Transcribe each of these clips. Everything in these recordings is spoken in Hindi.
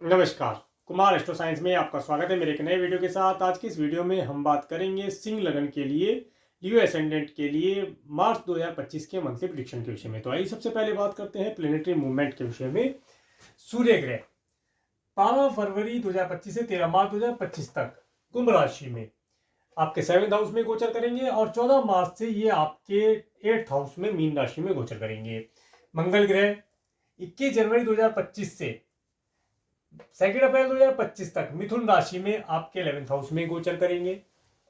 नमस्कार। कुमार एस्ट्रो साइंस में आपका स्वागत है मेरे एक नए वीडियो के साथ। आज की इस वीडियो में हम बात करेंगे सिंह लगन के लिए, लियो एसेंडेंट के लिए मार्च 2025 के मंथली प्रेडिक्शन के विषय में। तो आइए सबसे पहले बात करते हैं प्लेनेटरी मूवमेंट के विषय में। सूर्य ग्रह 12 फरवरी 2025 से 13 मार्च 2025 तक कुंभ राशि में आपके 7th हाउस में गोचर करेंगे और 14 मार्च से ये आपके 8th हाउस में मीन राशि में गोचर करेंगे। मंगल ग्रह 21 जनवरी 2025 से 2 अप्रैल 2025 तक मिथुन राशि में आपके 11th हाउस में गोचर करेंगे।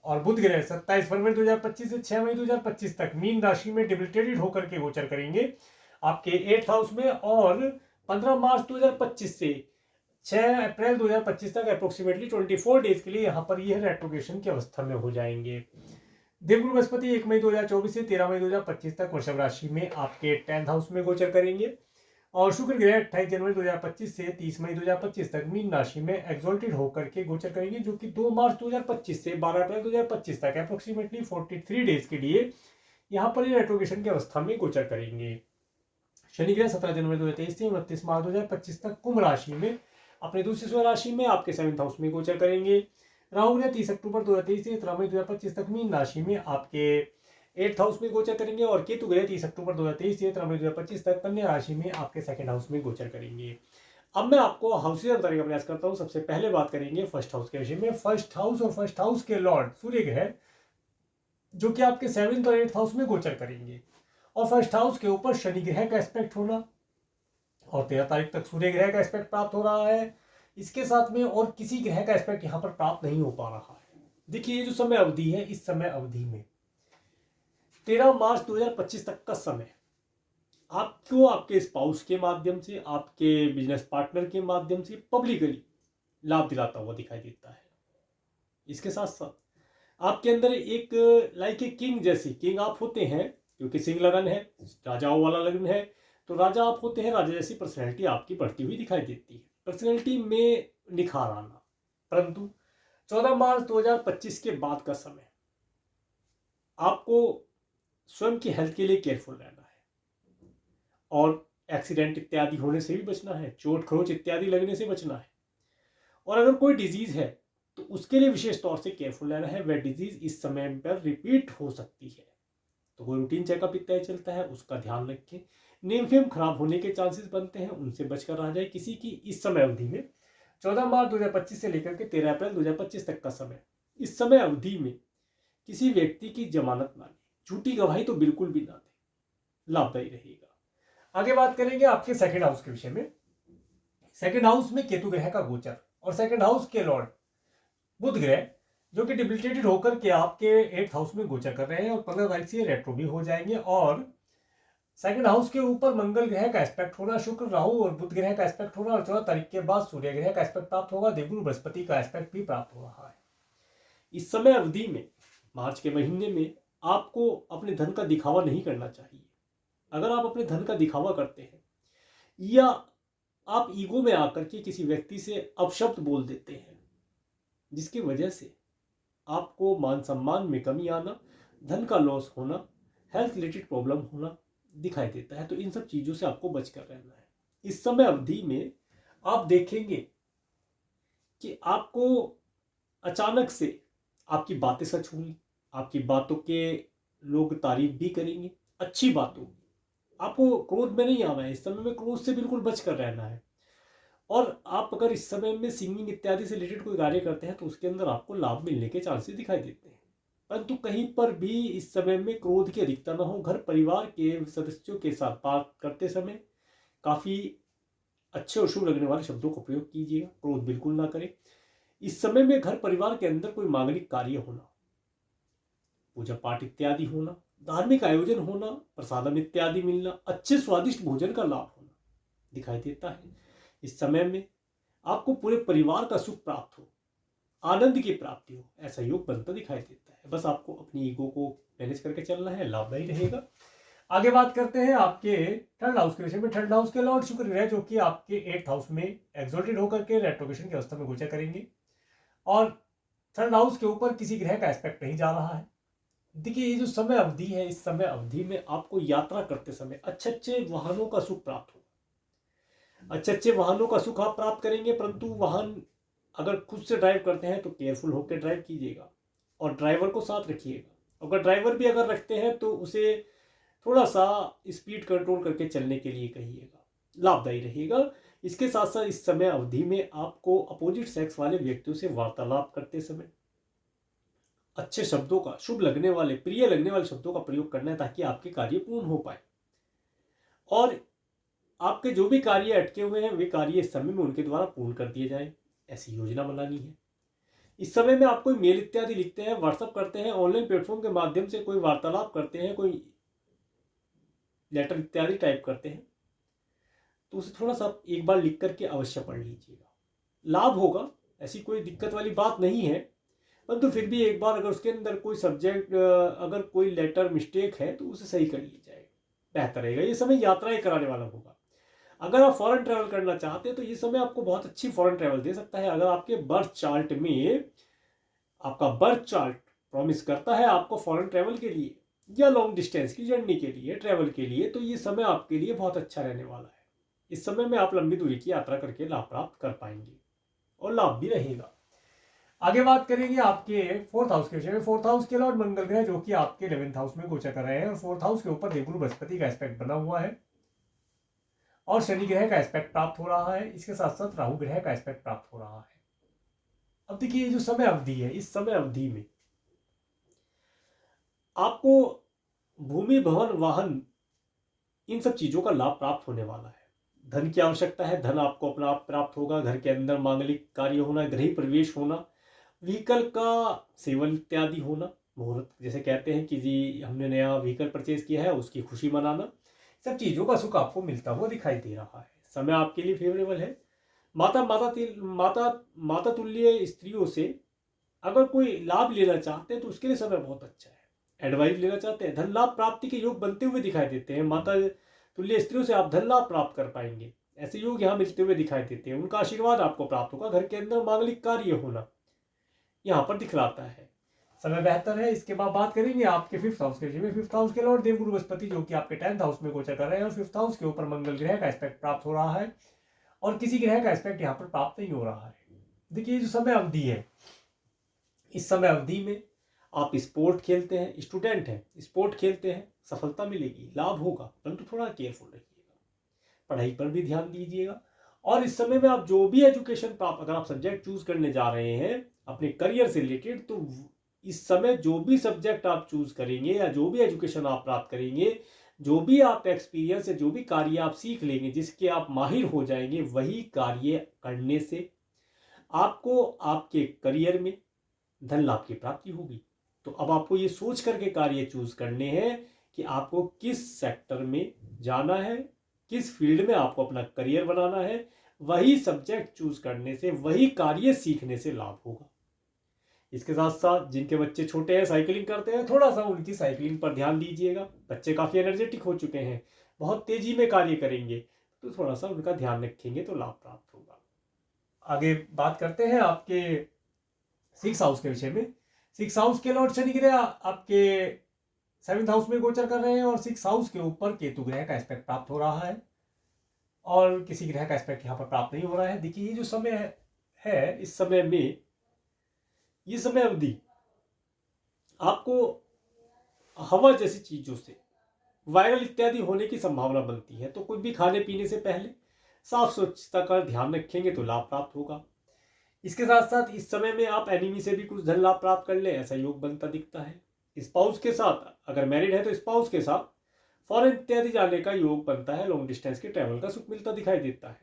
और बुध ग्रह 27 फरवरी 2025 से 6 मई 2025 तक मीन राशि में डिबिलिटेटेड होकर के गोचर करेंगे आपके 8th हाउस में। और 15 मार्च 2025 से 6 अप्रैल 2025 तक अप्रोक्सीमेटली 24 डेज के लिए यहाँ पर यह रेट्रोग्रेशन की अवस्था में हो जाएंगे। देवगुरु बृहस्पति 1 मई 2024 से 13 मई 2025 तक वृषभ राशि में आपके 10th हाउस में गोचर करेंगे। और शुक्र ग्रह 28 जनवरी 2025 से 30 मई 2025 तक मीन राशि में एक्सोल्टेड होकर के गोचर करेंगे, जो कि 2 मार्च 2025 से 12 अप्रैल 2025 तक अप्रोक्सीमेटली 43 डेज के लिए यहाँ पर रेट्रोग्रेशन की अवस्था में गोचर करेंगे। शनि ग्रह 17 जनवरी 2023 से 29 मार्च 2025 तक कुंभ राशि में अपने दूसरी स्व राशि में आपके 7th हाउस में गोचर करेंगे। राहु ग्रह 30 अक्टूबर 2023 से 17 मई 2025 तक मीन राशि में आपके 8th हाउस में गोचर करेंगे। और केतु ग्रह 30 अक्टूबर 2023 से 13 मई 2025 तक कन्या राशि में आपके 2nd हाउस में गोचर करेंगे। अब मैं आपको हाउसेज बताने का प्रयास करता हूं। सबसे पहले बात करेंगे फर्स्ट हाउस के विषय में। फर्स्ट हाउस और फर्स्ट हाउस के लॉर्ड सूर्य ग्रह जो कि आपके 7th और 8th हाउस में गोचर करेंगे। और फर्स्ट हाउस के ऊपर शनि ग्रह का एस्पेक्ट होना और 13 तारीख तक सूर्य ग्रह का एस्पेक्ट प्राप्त हो रहा है। इसके साथ में और किसी ग्रह का एस्पेक्ट यहाँ पर प्राप्त नहीं हो पा रहा है। देखिए, ये जो समय अवधि है, इस समय अवधि में 13 मार्च 2025 तक का समय आपको आपके स्पाउस के माध्यम से, आपके बिजनेस पार्टनर के माध्यम से पब्लिकली लाभ दिलाता हुआ दिखाई देता है। इसके साथ साथ आपके अंदर एक लाइक ए किंग जैसी, किंग आप होते हैं क्योंकि सिंह लगन है, राजाओं वाला लगन है, तो राजा आप होते हैं, राजा जैसी पर्सनैलिटी आपकी बढ़ती हुई दिखाई देती है, पर्सनैलिटी में निखार आना। परंतु 14 मार्च 2025 के बाद का समय आपको स्वयं की हेल्थ के लिए केयरफुल रहना है और एक्सीडेंट इत्यादि होने से भी बचना है, चोट खरोच इत्यादि लगने से बचना है। और अगर कोई डिजीज है तो उसके लिए विशेष तौर से केयरफुल रहना है। वह डिजीज इस समय पर रिपीट हो सकती है, तो कोई रूटीन चेकअप इत्यादि चलता है, उसका ध्यान रखें। नेम फेम खराब होने के चांसेस बनते हैं, उनसे बचकर रह जाए। किसी की इस समय अवधि में 14 मार्च 2025 से लेकर के 13 अप्रैल 2025 तक का समय, इस समय अवधि में किसी व्यक्ति की जमानत ना लें, झूठी गवाही तो बिल्कुल भी ना दें, लाभदायी रहेगा। आगे बात करेंगे आपके 2nd हाउस के विषय में। 2nd हाउस में केतु ग्रह का गोचर और 2nd हाउस के लॉर्ड बुध ग्रह जो कि डिबिलिटेटेड होकर के आपके 8th हाउस में गोचर कर रहे हैं और 15 तारीख से रेट्रो भी हो जाएंगे। और 2nd हाउस के ऊपर मंगल ग्रह का एस्पेक्ट होना, शुक्र राहु और बुध ग्रह का एस्पेक्ट होना और 14 तारीख के बाद सूर्य ग्रह का एस्पेक्ट प्राप्त होगा। देवगुरु बृहस्पति का एस्पेक्ट भी प्राप्त हो रहा है। इस समय अवधि में, मार्च के महीने में, आपको अपने धन का दिखावा नहीं करना चाहिए। अगर आप अपने धन का दिखावा करते हैं या आप ईगो में आकर के किसी व्यक्ति से अपशब्द बोल देते हैं, जिसकी वजह से आपको मान सम्मान में कमी आना, धन का लॉस होना, हेल्थ रिलेटेड प्रॉब्लम होना दिखाई देता है, तो इन सब चीजों से आपको बचकर रहना है। इस समय अवधि में आप देखेंगे कि आपको अचानक से आपकी बातें सच होंगी, आपकी बातों के लोग तारीफ भी करेंगे, अच्छी बातों। आपको क्रोध में नहीं आना है, इस समय में क्रोध से बिल्कुल बचकर रहना है। और आप अगर इस समय में सिंगिंग इत्यादि से रिलेटेड कोई कार्य करते हैं तो उसके अंदर आपको लाभ मिलने के चांसेस दिखाई देते हैं। परंतु कहीं पर भी इस समय में क्रोध की अधिकता ना हो। घर परिवार के सदस्यों के साथ बात करते समय काफी अच्छे और शुभ लगने वाले शब्दों का प्रयोग कीजिएगा, क्रोध बिल्कुल ना करें। इस समय में घर परिवार के अंदर कोई मांगलिक कार्य होना, पूजा पाठ इत्यादि होना, धार्मिक आयोजन होना, प्रसादम इत्यादि मिलना, अच्छे स्वादिष्ट भोजन का लाभ होना दिखाई देता है। इस समय में आपको पूरे परिवार का सुख प्राप्त हो, आनंद की प्राप्ति हो, ऐसा योग बनता दिखाई देता है। बस आपको अपनी ईगो को मैनेज करके चलना है, लाभदायी रहेगा। आगे बात करते हैं आपके 3rd हाउस के विषय में। 3rd हाउस के लॉर्ड शुक्र ग्रह जो कि आपके 8th हाउस में एक्सोल्टेड होकर के रेट्रोग्रेशन की अवस्था में गोचर करेंगे और 3rd हाउस के ऊपर किसी ग्रह का एस्पेक्ट नहीं जा रहा है। देखिए, ये जो समय अवधि है, इस समय अवधि में आपको यात्रा करते समय अच्छे अच्छे वाहनों का सुख प्राप्त हो, अच्छे अच्छे वाहनों का सुख आप प्राप्त करेंगे, परंतु वाहन अगर खुद से ड्राइव करते हैं तो केयरफुल होकर ड्राइव कीजिएगा और ड्राइवर को साथ रखिएगा। अगर ड्राइवर भी अगर रखते हैं तो उसे थोड़ा सा स्पीड कंट्रोल करके चलने के लिए कहिएगा, लाभदायी रहेगा। इसके साथ साथ इस समय अवधि में आपको अपोजिट सेक्स वाले व्यक्तियों से वार्तालाप करते समय अच्छे शब्दों का, शुभ लगने वाले, प्रिय लगने वाले शब्दों का प्रयोग करना है, ताकि आपके कार्य पूर्ण हो पाए और आपके जो भी कार्य अटके हुए हैं वे कार्य इस समय में उनके द्वारा पूर्ण कर दिए जाएं, ऐसी योजना बनानी है। इस समय में आप कोई मेल इत्यादि लिखते हैं, व्हाट्सअप करते हैं, ऑनलाइन प्लेटफॉर्म के माध्यम से कोई वार्तालाप करते हैं, कोई लेटर इत्यादि टाइप करते हैं, तो उसे थोड़ा सा एक बार लिख करके अवश्य पढ़ लीजिएगा, लाभ होगा। ऐसी कोई दिक्कत वाली बात नहीं है, परंतु फिर भी एक बार अगर उसके अंदर कोई सब्जेक्ट, अगर कोई लेटर मिस्टेक है तो उसे सही कर लिया जाएगा, बेहतर रहेगा। ये समय यात्राएं कराने वाला होगा। अगर आप फॉरेन ट्रैवल करना चाहते हैं तो ये समय आपको बहुत अच्छी फॉरेन ट्रैवल दे सकता है। अगर आपके बर्थ चार्ट में आपका बर्थ चार्ट प्रॉमिस करता है आपको फॉरेन ट्रैवल के लिए या लॉन्ग डिस्टेंस की जर्नी के लिए, ट्रैवल के लिए, तो ये समय आपके लिए बहुत अच्छा रहने वाला है। इस समय में आप लंबी दूरी की यात्रा करके लाभ प्राप्त कर पाएंगे और लाभ भी रहेगा। आगे बात करेंगे आपके फोर्थ हाउस के विषय में। फोर्थ हाउस के लॉर्ड मंगल ग्रह जो कि आपके 11th हाउस में गोचर कर रहे हैं और फोर्थ हाउस के ऊपर देवगुरु बृहस्पति का एस्पेक्ट बना हुआ है और शनि ग्रह का एस्पेक्ट प्राप्त हो रहा है। इसके साथ साथ राहु ग्रह का एस्पेक्ट प्राप्त हो रहा है। अब देखिए जो समय अवधि है, इस समय अवधि में आपको भूमि, भवन, वाहन, इन सब चीजों का लाभ प्राप्त होने वाला है। धन की आवश्यकता है, धन आपको अपना आप प्राप्त होगा। घर के अंदर मांगलिक कार्य होना, गृह प्रवेश होना, व्हीकल का सेवन इत्यादि होना, मुहूर्त जैसे कहते हैं कि जी हमने नया व्हीकल परचेज किया है, उसकी खुशी मनाना, सब चीजों का सुख आपको मिलता हुआ दिखाई दे रहा है। समय आपके लिए फेवरेबल है। माता माता माता माता तुल्य स्त्रियों से अगर कोई लाभ लेना चाहते हैं तो उसके लिए समय बहुत अच्छा है। एडवाइस लेना चाहते हैं, धन लाभ प्राप्ति के योग बनते हुए दिखाई देते हैं। माता तुल्य स्त्रियों से आप धन लाभ प्राप्त कर पाएंगे, ऐसे योग यहाँ मिलते हुए दिखाई देते हैं। उनका आशीर्वाद आपको प्राप्त होगा। घर के अंदर मांगलिक कार्य होना यहाँ पर दिखलाता है। समय बेहतर है। इसके बाद बात करेंगे आपके फिफ्थ हाउस के विषय में। फिफ्थ हाउस के लॉर्ड देवगुरु बृहस्पति जो कि आपके 10th हाउस में गोचर कर रहे हैं और फिफ्थ हाउस के ऊपर मंगल ग्रह का एस्पेक्ट प्राप्त हो रहा है और किसी ग्रह का एस्पेक्ट यहाँ पर प्राप्त नहीं हो रहा है। देखिए जो समय अवधि है, इस समय अवधि में आप स्पोर्ट खेलते हैं, स्टूडेंट हैं, स्पोर्ट खेलते हैं, सफलता मिलेगी, लाभ होगा, परंतु थोड़ा केयरफुल रहिएगा, पढ़ाई पर भी ध्यान दीजिएगा। और इस समय में आप जो भी एजुकेशन प्राप्त, अगर आप सब्जेक्ट चूज करने जा रहे हैं अपने करियर से रिलेटेड, तो इस समय जो भी सब्जेक्ट आप चूज करेंगे या जो भी एजुकेशन आप प्राप्त करेंगे, जो भी आप एक्सपीरियंस है, जो भी कार्य आप सीख लेंगे, जिसके आप माहिर हो जाएंगे, वही कार्य करने से आपको आपके करियर में धन लाभ की प्राप्ति होगी। तो अब आपको ये सोच करके कार्य चूज करने हैं कि आपको किस सेक्टर में जाना है, किस फील्ड में आपको अपना करियर बनाना है। वही सब्जेक्ट चूज करने से, वही कार्य सीखने से लाभ होगा। इसके साथ साथ जिनके बच्चे छोटे हैं, साइकिलिंग करते हैं, थोड़ा सा उनकी साइकिलिंग पर ध्यान दीजिएगा। बच्चे काफी एनर्जेटिक हो चुके हैं, बहुत तेजी में कार्य करेंगे, तो थोड़ा सा उनका ध्यान रखेंगे तो लाभ प्राप्त होगा। आगे बात करते हैं आपके 6th हाउस के विषय में। 6th हाउस के लॉर्ड शनि ग्रह आपके 7th हाउस में गोचर कर रहे हैं और 6th हाउस के ऊपर केतु ग्रह का एस्पेक्ट प्राप्त हो रहा है और किसी ग्रह का एस्पेक्ट यहाँ पर प्राप्त नहीं हो रहा है। देखिए ये जो समय है, इस समय में, ये समय अवधि आपको हवा जैसी चीजों से, वायरल इत्यादि होने की संभावना बनती है। तो कुछ भी खाने पीने से पहले साफ स्वच्छता का ध्यान रखेंगे तो लाभ प्राप्त होगा। इसके साथ साथ इस समय में आप एनिमी से भी कुछ धन लाभ प्राप्त कर ले, ऐसा योग बनता दिखता है। स्पाउस के साथ, अगर मैरिड है तो स्पाउस के साथ फॉरेन इत्यादि जाने का योग बनता है। लॉन्ग डिस्टेंस के ट्रैवल का सुख मिलता दिखाई देता है।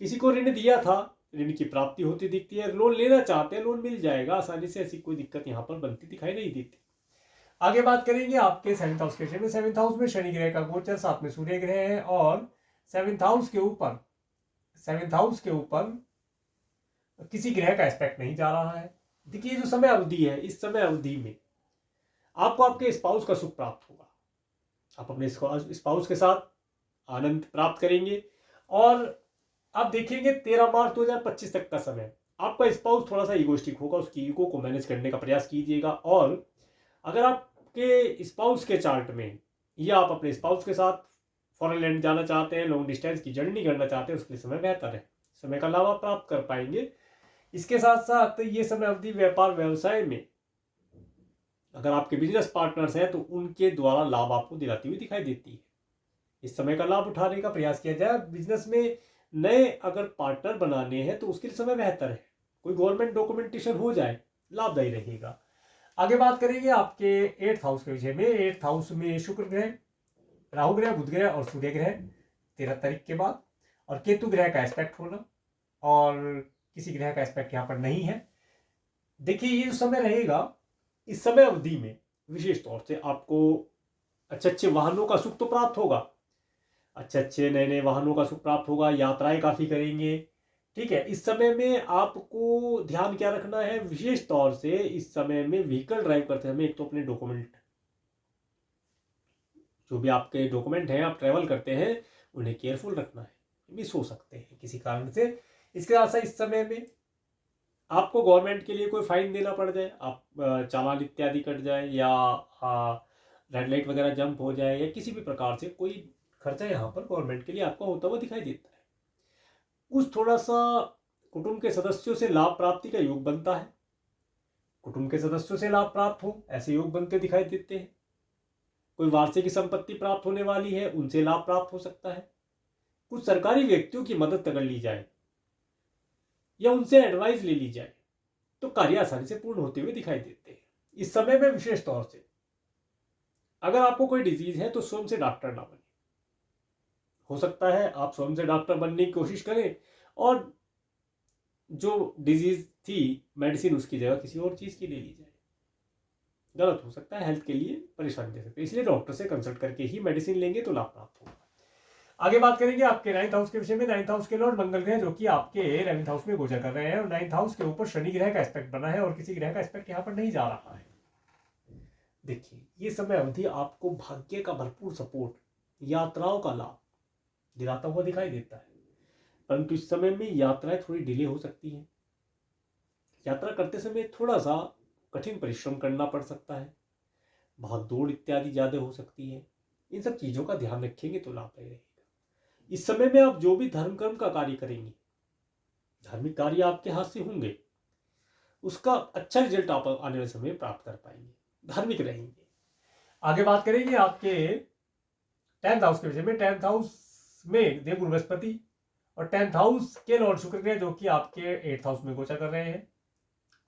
किसी को ऋण दिया था, ऋण की प्राप्ति होती दिखती है। लोन लेना चाहते हैं, लोन मिल जाएगा आसानी से, ऐसी कोई दिक्कत यहाँ पर बनती दिखाई नहीं देती। आगे बात करेंगे आपके 7th हाउस के विषय में। 7th हाउस में शनि ग्रह का गोचर, साथ में सूर्य ग्रह है और 7th हाउस के ऊपर किसी ग्रह का एस्पेक्ट नहीं जा रहा है। देखिए जो समय अवधि है, इस समय अवधि में आपको आपके स्पाउस का सुख प्राप्त होगा। आप अपने स्पाउस के साथ आनंद प्राप्त करेंगे और आप देखेंगे 13 मार्च 2025 तक का समय आपका स्पाउस थोड़ा सा इगोस्टिक होगा, उसकी ईगो को मैनेज करने का प्रयास कीजिएगा। और अगर आपके स्पाउस के चार्ट में या आप अपने स्पाउस के साथ फॉरेन लैंड जाना चाहते हैं, लॉन्ग डिस्टेंस की जर्नी करना चाहते हैं, उसके लिए समय बेहतर है, समय का लाभ आप प्राप्त कर पाएंगे। इसके साथ साथ ये समय अवधि व्यापार व्यवसाय में अगर आपके बिजनेस पार्टनर्स हैं तो उनके द्वारा लाभ आपको दिलाती हुई दिखाई देती है। इस समय का लाभ उठाने का प्रयास किया जाए। बिजनेस में नए अगर पार्टनर बनाने हैं तो उसके लिए समय बेहतर है, कोई गवर्नमेंट डॉक्यूमेंटेशन हो जाए, लाभदायी रहेगा। आगे बात करेंगे आपके 8th हाउस के विषय में। 8th हाउस में शुक्र ग्रह, राहु ग्रह, बुध ग्रह और सूर्य ग्रह 13 तारीख के बाद, और केतु ग्रह का एस्पेक्ट होना, और किसी ग्रह का एस्पेक्ट यहाँ पर नहीं है। देखिए ये जो समय रहेगा, इस समय अवधि में विशेष तौर से आपको अच्छे अच्छे वाहनों का सुख तो प्राप्त होगा, अच्छे अच्छे नए नए वाहनों का सुख प्राप्त होगा, यात्राएं काफी करेंगे। ठीक है, इस समय में आपको ध्यान क्या रखना है, विशेष तौर से इस समय में व्हीकल ड्राइव करते समय एक तो अपने डॉक्यूमेंट, जो भी आपके डॉक्यूमेंट हैं, आप ट्रैवल करते हैं, उन्हें केयरफुल रखना है, मिस हो सकते हैं किसी कारण से। इसके साथ साथ इस समय में आपको गवर्नमेंट के लिए कोई फाइन देना पड़ जाए, आप चालान इत्यादि कट जाए, या रेड लाइट वगैरह जंप हो जाए, या किसी भी प्रकार से कोई खर्चा यहाँ पर गवर्नमेंट के लिए आपका होता हुआ दिखाई देता है। कुछ थोड़ा सा कुटुंब के सदस्यों से लाभ प्राप्ति का योग बनता है, कुटुंब के सदस्यों से लाभ प्राप्त हो ऐसे योग बनते दिखाई देते हैं। कोई वार्षिक संपत्ति प्राप्त होने वाली है, उनसे लाभ प्राप्त हो सकता है। कुछ सरकारी व्यक्तियों की मदद अगर ली जाए या उनसे एडवाइस ले ली जाए तो कार्य आसानी से पूर्ण होते हुए दिखाई देते हैं। इस समय में विशेष तौर से अगर आपको कोई डिजीज है तो स्वयं से डॉक्टर ना बने, हो सकता है आप स्वयं से डॉक्टर बनने की कोशिश करें और जो डिजीज थी मेडिसिन उसकी जगह किसी और चीज की ले ली जाए, गलत हो सकता है, हेल्थ के लिए परेशानी दे सकते हैं। इसलिए डॉक्टर से कंसल्ट करके ही मेडिसिन लेंगे तो लाभ प्राप्त होगा। आगे बात करेंगे आपके 9th हाउस के विषय में। 9th हाउस के लॉर्ड मंगल ग्रह जो कि आपके 11th हाउस में गोचर कर रहे हैं, और 9th हाउस के ऊपर शनि ग्रह का एस्पेक्ट बना है, और किसी ग्रह का एस्पेक्ट यहाँ पर नहीं जा रहा है। देखिए ये समय अवधि आपको भाग्य का भरपूर सपोर्ट, यात्राओं का लाभ दिलाता हुआ दिखाई देता है, परंतु इस समय में यात्राएं थोड़ी डिले हो सकती हैं। यात्रा करते समय थोड़ा सा कठिन परिश्रम करना पड़ सकता है, भाग दौड़ इत्यादि ज्यादा हो सकती है। इन सब चीजों का ध्यान रखेंगे तो लाभदायी रहेगा। इस समय में आप जो भी धर्म कर्म का कार्य करेंगे, धार्मिक कार्य आपके हाथ से होंगे, उसका अच्छा रिजल्ट आप आने वाले समय में प्राप्त कर पाएंगे, धार्मिक रहेंगे। आगे बात करेंगे आपके 10th हाउस के विषय में। 10th हाउस में देवगुरु बृहस्पति और 10th हाउस के लॉर्ड शुक्र ग्रह जो कि आपके 8th हाउस में गोचर कर रहे हैं,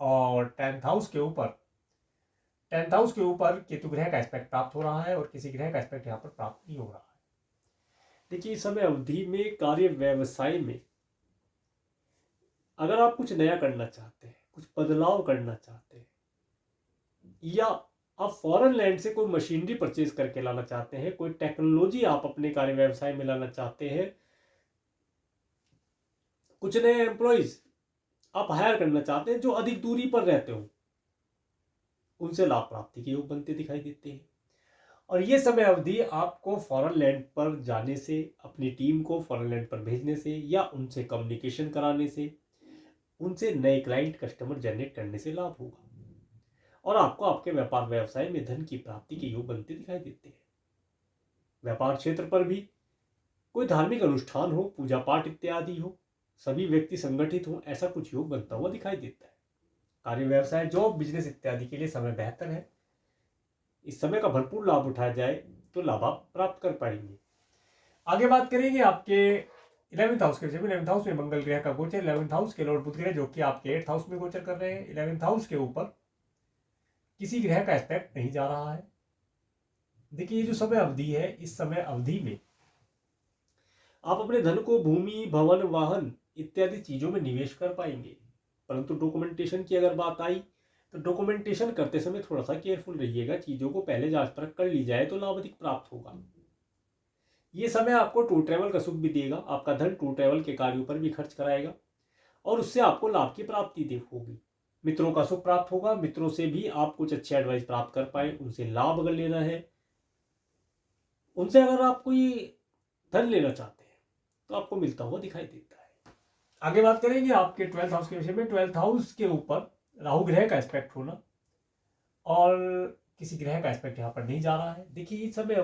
और 10th हाउस के ऊपर केतु ग्रह का एस्पेक्ट प्राप्त हो रहा है, और किसी ग्रह का एस्पेक्ट यहाँ पर प्राप्त नहीं हो रहा है। देखिए इस समय अवधि में कार्य व्यवसाय में अगर आप कुछ नया करना चाहते हैं, कुछ बदलाव करना चाहते हैं, या आप फॉरेन लैंड से कोई मशीनरी परचेज करके लाना चाहते हैं, कोई टेक्नोलॉजी आप अपने कार्य व्यवसाय में लाना चाहते हैं, कुछ नए एम्प्लॉइज आप हायर करना चाहते हैं जो अधिक दूरी पर रहते हो, उनसे लाभ प्राप्ति के योग बनते दिखाई देते हैं। और ये समय अवधि आपको फॉरेन लैंड पर जाने से, अपनी टीम को फॉरेन लैंड पर भेजने से, या उनसे कम्युनिकेशन कराने से, उनसे नए क्लाइंट कस्टमर जनरेट करने से लाभ होगा, और आपको आपके व्यापार व्यवसाय में धन की प्राप्ति के योग बनते दिखाई देते हैं। व्यापार क्षेत्र पर भी कोई धार्मिक अनुष्ठान हो, पूजा पाठ इत्यादि हो, सभी व्यक्ति संगठित हो, ऐसा कुछ योग बनता हुआ दिखाई देता है। कार्य व्यवसाय, जॉब, बिजनेस इत्यादि के लिए समय बेहतर है। इस समय का भरपूर लाभ उठाया जाए तो लाभ आप प्राप्त कर पाएंगे। आगे बात करेंगे आपके 11th हाउस के विषय में। 11th हाउस में मंगल ग्रह का गोचर, 11th हाउस के लॉर्ड बुध ग्रह जो कि आपके 8th हाउस में गोचर कर रहे हैं। 11th हाउस के ऊपर किसी ग्रह का एस्पेक्ट नहीं जा रहा है। देखिए ये जो समय अवधि है, इस समय अवधि में आप अपने धन को भूमि, भवन, वाहन इत्यादि चीजों में निवेश कर पाएंगे, परंतु डॉक्यूमेंटेशन की अगर बात आई तो डॉक्यूमेंटेशन करते समय थोड़ा सा केयरफुल रहिएगा, चीजों को पहले जांच परख कर ली जाए तो लाभ अधिक प्राप्त होगा। ये समय आपको टूर ट्रैवल का सुख भी देगा, आपका धन टूर ट्रैवल के कार्यों पर भी खर्च कराएगा, और उससे आपको लाभ की प्राप्ति होगी। मित्रों का सुख प्राप्त होगा, मित्रों से भी आप कुछ अच्छे एडवाइस प्राप्त कर पाए, उनसे लाभ अगर लेना है, उनसे अगर आप कोई धन लेना चाहते हैं तो आपको मिलता हुआ दिखाई देता है। आगे बात करेंगे आपके 12th हाउस के विषय में। 12th हाउस के ऊपर राहु ग्रह का एस्पेक्ट होना, और किसी ग्रह का एस्पेक्ट यहाँ पर नहीं जा रहा है। देखिए इस समय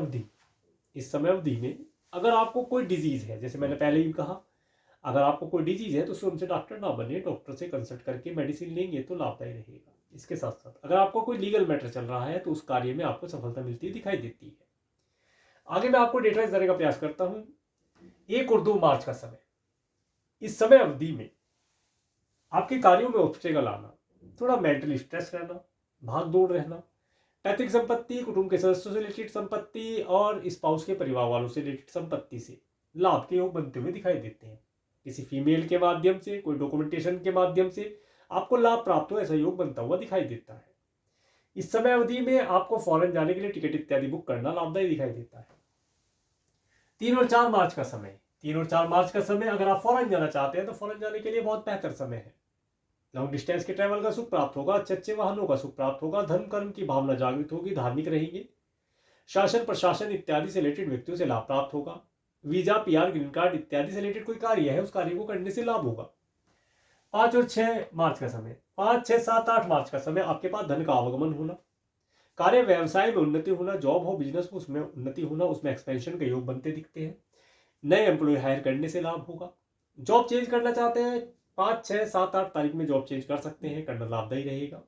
अवधि में अगर आपको कोई डिजीज़ है, जैसे मैंने पहले ही कहा, अगर आपको कोई डिजीज़ है तो स्वयं से डॉक्टर ना बने, डॉक्टर से कंसल्ट करके मेडिसिन लेंगे तो लाभदायी रहेगा। इसके साथ साथ अगर आपको कोई लीगल मैटर चल रहा है तो उस कार्य में आपको सफलता मिलती दिखाई देती है। आगे मैं आपको डेटा देने का प्रयास करता हूँ। 1 और 2 मार्च का समय, इस समय अवधि में आपके कार्यों में ऑब्स्टेकल आना, थोड़ा मेंटली स्ट्रेस रहना, भाग दौड़ रहना, पैतृक संपत्ति, कुटुंब के सदस्यों से रिलेटेड संपत्ति और स्पाउस के परिवार वालों से रिलेटेड संपत्ति से लाभ के योग बनते हुए दिखाई देते हैं। किसी फीमेल के माध्यम से, कोई डॉक्यूमेंटेशन के माध्यम से आपको लाभ प्राप्त हो, ऐसा योग बनता हुआ दिखाई देता है। इस समय अवधि में आपको फॉरेन जाने के लिए टिकट इत्यादि बुक करना लाभदायी दिखाई देता है। 3 और 4 मार्च का समय, 3 और 4 मार्च का समय अगर आप फॉरेन जाना चाहते हैं तो फॉरेन जाने के लिए बहुत बेहतर समय है। लॉन्ग डिस्टेंस के ट्रैवल का सुख प्राप्त होगा, अच्छे अच्छे वाहनों का सुख प्राप्त होगा, धर्म कर्म की भावना जागृत होगी, धार्मिक रहेंगे, शासन प्रशासन इत्यादि से रिलेटेड व्यक्तियों से लाभ प्राप्त होगा। वीजा, पीआर, ग्रीन कार्ड इत्यादि से रिलेटेड कोई कार्य है, उस कार्य को करने से लाभ होगा। 5 और 6 मार्च का समय, 5, 6, 7, 8 मार्च का समय आपके पास धन का आवागमन होना, कार्य व्यवसाय में उन्नति होना, जॉब हो, बिजनेस हो, उसमें उन्नति होना, उसमें एक्सपेंशन के योग बनते दिखते हैं। नए एम्प्लॉय हायर करने से लाभ होगा। जॉब चेंज करना चाहते हैं, 5, 6, 7, 8 तारीख में जॉब चेंज कर सकते हैं, करना लाभदायी रहेगा।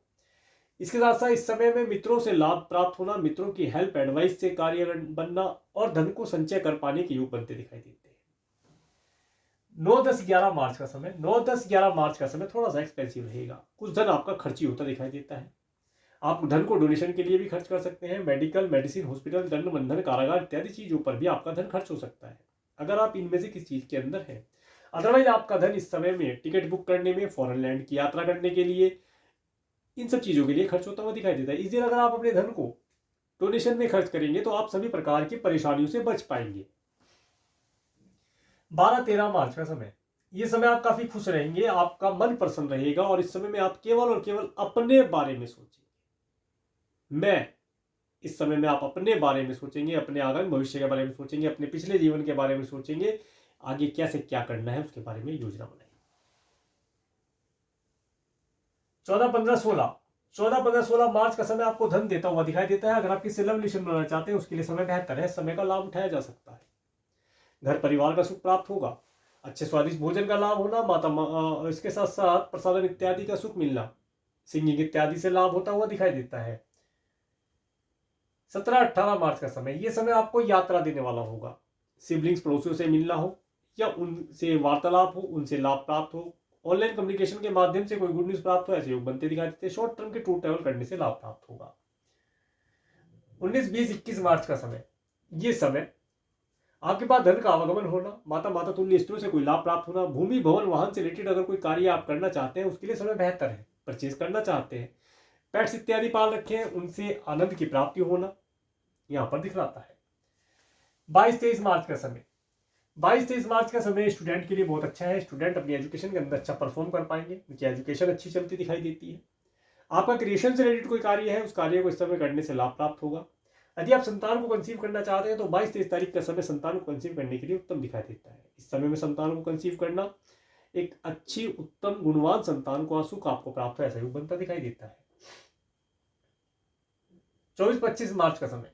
इसके साथ साथ इस समय में मित्रों से लाभ प्राप्त होना, मित्रों की हेल्प एडवाइस से कार्य बनना और धन को संचय कर पाने के योग बनते दिखाई देते हैं। 9, 10, 11 मार्च का समय, 9, 10, 11 मार्च का समय थोड़ा सा एक्सपेंसिव रहेगा, कुछ धन आपका खर्ची होता दिखाई देता है। आप धन को डोनेशन के लिए भी खर्च कर सकते हैं, मेडिकल, मेडिसिन, हॉस्पिटल, दंड बंधन, कारागार इत्यादि चीजों पर भी आपका धन खर्च हो सकता है, अगर आप इनमें से किसी चीज के अंदर है। अदरवाइज आपका धन इस समय में टिकट बुक करने में, फॉरेन लैंड की यात्रा करने के लिए, इन सब चीजों के लिए खर्च होता हुआ दिखाई देता है। इस दिन अगर आप अपने धन को डोनेशन में खर्च करेंगे तो आप सभी प्रकार की परेशानियों से बच पाएंगे। 12, 13 मार्च का समय, ये समय आप काफी खुश रहेंगे, आपका मन प्रसन्न रहेगा और इस समय में आप केवल और केवल अपने बारे में सोचेंगे। इस समय में आप अपने बारे में सोचेंगे, अपने आगामी भविष्य के बारे में सोचेंगे, अपने पिछले जीवन के बारे में सोचेंगे, आगे कैसे क्या करना है उसके बारे में योजना बनाएंगे। 14, 15, 16, 14, 15, 16 मार्च का समय आपको धन देता हुआ दिखाई देता है। अगर आप किसी लव रिलेशन बनाना चाहते हैं उसके लिए समय बेहतर है, समय का लाभ उठाया जा सकता है। घर परिवार का सुख प्राप्त होगा, अच्छे स्वादिष्ट भोजन का लाभ होना, माता इसके साथ साथ प्रसादन इत्यादि का सुख मिलना, सिंगिंग इत्यादि से लाभ होता हुआ दिखाई देता है। 17, 18 मार्च का समय, यह समय आपको यात्रा देने वाला होगा, सिबलिंग्स पड़ोसियों से मिलना हो या उनसे वार्तालाप हो, उनसे लाभ प्राप्त हो, ऑनलाइन कम्युनिकेशन के माध्यम से कोई गुड न्यूज प्राप्त हो, ऐसे योग बनते दिखाई देते हैं। शॉर्ट टर्म के टूर ट्रैवल करने से लाभ प्राप्त होगा। 19, 20, 21 मार्च का समय, ये समय आपके पास धन का आवागमन होना, माता तुल्य स्त्रियों से कोई लाभ प्राप्त होना, भूमि भवन वाहन से रिलेटेड अगर कोई कार्य आप करना चाहते हैं उसके लिए समय बेहतर है, परचेज करना चाहते हैं, पेट्स इत्यादि पाल रखे हैं, उनसे आनंद की प्राप्ति होना यहां पर दिखलाता है। 22, 23 मार्च का समय, 22, 23 मार्च का समय स्टूडेंट के लिए बहुत अच्छा है। स्टूडेंट अपनी एजुकेशन के अंदर अच्छा परफॉर्म कर पाएंगे, उनकी एजुकेशन अच्छी चलती दिखाई देती है। आपका क्रिएशन से रिलेटेड कोई कार्य है, उस कार्य को इस समय करने से लाभ प्राप्त होगा। यदि आप संतान को कंसीव करना चाहते हैं तो 22-23 तारीख का समय संतान को कंसीव करने के लिए उत्तम दिखाई देता है। इस समय में संतान को कंसीव करना, एक अच्छी उत्तम गुणवान संतान को सुख आपको प्राप्त हो, ऐसा योग बनता दिखाई देता है। 24-25 मार्च का समय,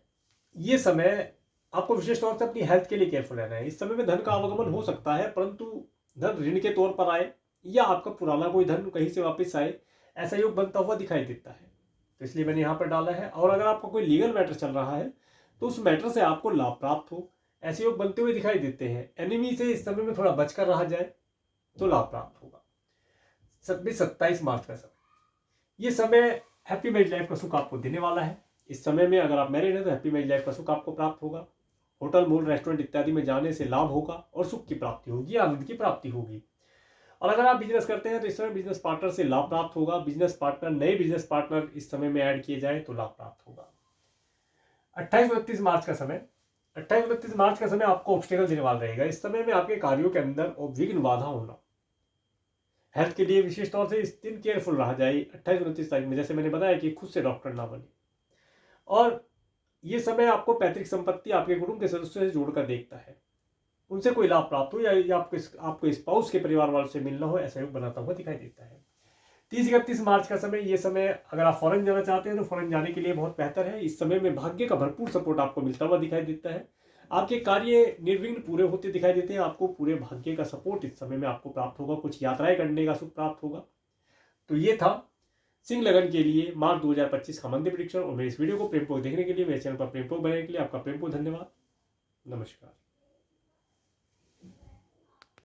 ये समय आपको विशेष तौर से अपनी हेल्थ के लिए केयरफुल रहना है। इस समय में धन का आवागमन हो सकता है, परंतु धन ऋण के तौर पर आए या आपका पुराना कोई धन कहीं से वापस आए, ऐसा योग बनता हुआ दिखाई देता है, तो इसलिए मैंने यहाँ पर डाला है। और अगर आपका कोई लीगल मैटर चल रहा है तो उस मैटर से आपको लाभ प्राप्त हो, ऐसे योग बनते हुए दिखाई देते हैं। एनिमी से इस समय में थोड़ा बचकर रहा जाए तो लाभ प्राप्त होगा। 26-27 मार्च का समय, ये समय हैप्पी मैरिज लाइफ का सुख आपको देने वाला है। इस समय में अगर आप मैरिड हैं तो हैप्पी मैरिज लाइफ का सुख आपको प्राप्त होगा। होटल, मॉल, रेस्टोरेंट इत्यादि में जाने से लाभ होगा और सुख की प्राप्ति होगी, आनंद की प्राप्ति होगी। और अगर आप बिजनेस करते हैं तो इस समय बिजनेस पार्टनर से लाभ प्राप्त होगा। बिजनेस पार्टनर, नए बिजनेस पार्टनर इस समय में ऐड किए जाए तो लाभ प्राप्त होगा। 28-29 मार्च का समय, 28-29 मार्च का समय आपको ऑब्स्टेकल देने वाला रहेगा। इस समय में आपके कार्यों के अंदर विघ्न बाधा होना, हेल्थ के लिए विशेष तौर से इस दिन केयरफुल रहा जाए। 28-29 तारीख में जैसे मैंने बताया कि खुद से डॉक्टर ना बने। और ये समय आपको पैतृक संपत्ति, आपके कुटुंब के सदस्यों से जोड़कर देखता है, उनसे कोई लाभ प्राप्त हो या आपको स्पाउस के परिवार वालों से मिलना हो, ऐसा योग बनाता हुआ दिखाई देता है। 30-31 मार्च का समय, ये समय अगर आप फॉरेन जाना चाहते हैं तो फॉरेन जाने के लिए बहुत बेहतर है। इस समय में भाग्य का भरपूर सपोर्ट आपको मिलता हुआ दिखाई देता है। आपके कार्य निर्विघ्न पूरे होते दिखाई देते हैं। आपको पूरे भाग्य का सपोर्ट इस समय में आपको प्राप्त होगा। कुछ यात्राएं करने का सुख प्राप्त होगा। तो ये था सिंह लगन के लिए मार्च 2025 का मंथली प्रेडिक्शन। और मेरे इस वीडियो को प्रेमपूर्वक देखने के लिए, मेरे चैनल पर प्रेमपूर्वक बनने के लिए आपका प्रेमपूर्वक धन्यवाद। नमस्कार।